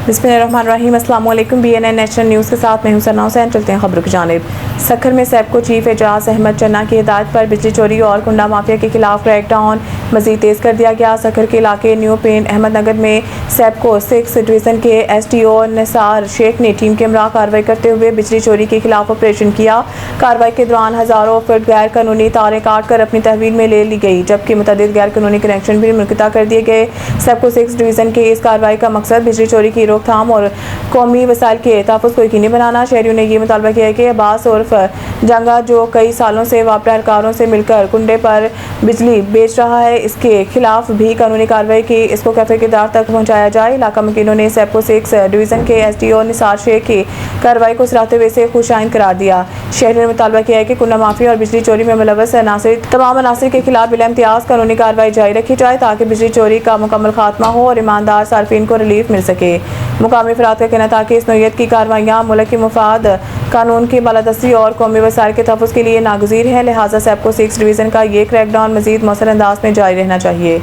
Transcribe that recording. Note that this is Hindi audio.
बिस्मिल्लाहिर्रहमानिर्रहीम। अस्सलाम वालेकुम। BNN नेशनल न्यूज़ के साथ मैं हूं सना हुसैन। चलते हैं खबरों की जानिब। सखर में सैपको चीफ एजाज अहमद चन्ना की हिदायत पर बिजली चोरी और कुंडा माफिया के खिलाफ क्रैकडाउन मजीद तेज कर दिया गया। सखर के इलाके न्यू पेन अहमदनगर में सैपको 6 डिवीज़न के SDO निसार शेख ने टीम के हमरा कार्रवाई करते हुए बिजली चोरी के खिलाफ ऑपरेशन किया। कार्रवाई के दौरान हज़ारों फुट गैर कानूनी तारें काट कर अपनी तहवील में ले ली गई, जबकि मुतअद्दिद गैर कानूनी कनेक्शन भी मुनक़ता कर दिए गए। सैपको 6 डिवीज़न के इस कार्रवाई का मकसद बिजली चोरी की रोकथाम और कौमी वसाइल के तहफ़्फ़ुज़ को यकीनी बनाना। शहरियों ने यह मुतालबा किया है कि अब्बास उर्फ जंगा, जो कई सालों से वापडा एहलकारों से मिलकर कुंडे पर बिजली बेच रहा है, इसके खिलाफ भी कानूनी कार्रवाई की इसको कैफे के दार तक पहुँचाया जाए। इलाका मुकीनों ने सैपको 6 डिवीज़न के SDO निसार शेख की कार्रवाई को सराहते हुए इसे खुशाइन करार दिया। शहरियों ने मुतालबा किया है कि कुंडा माफिया और बिजली चोरी में मुलव्वस तमाम अनासिर के खिलाफ बिला इम्तियाज कानूनी कार्रवाई जारी रखी जाए, ताकि बिजली चोरी का मुकम्मल खात्मा हो और ईमानदार सार्फिन को रिलीफ मिल सके। मुकामी अफराद का कहना था कि इस नौयत की कार्रवाइयाँ मुल्क की मुफाद, कानून की बालादस्ती और कौमी वसाइल के तहफ़्फ़ुज़ के लिए नागुज़ीर हैं, लिहाजा सैपको 6 डिवीज़न का ये क्रैकडाउन मज़ीद मौसर अंदाज में जारी रहना चाहिए।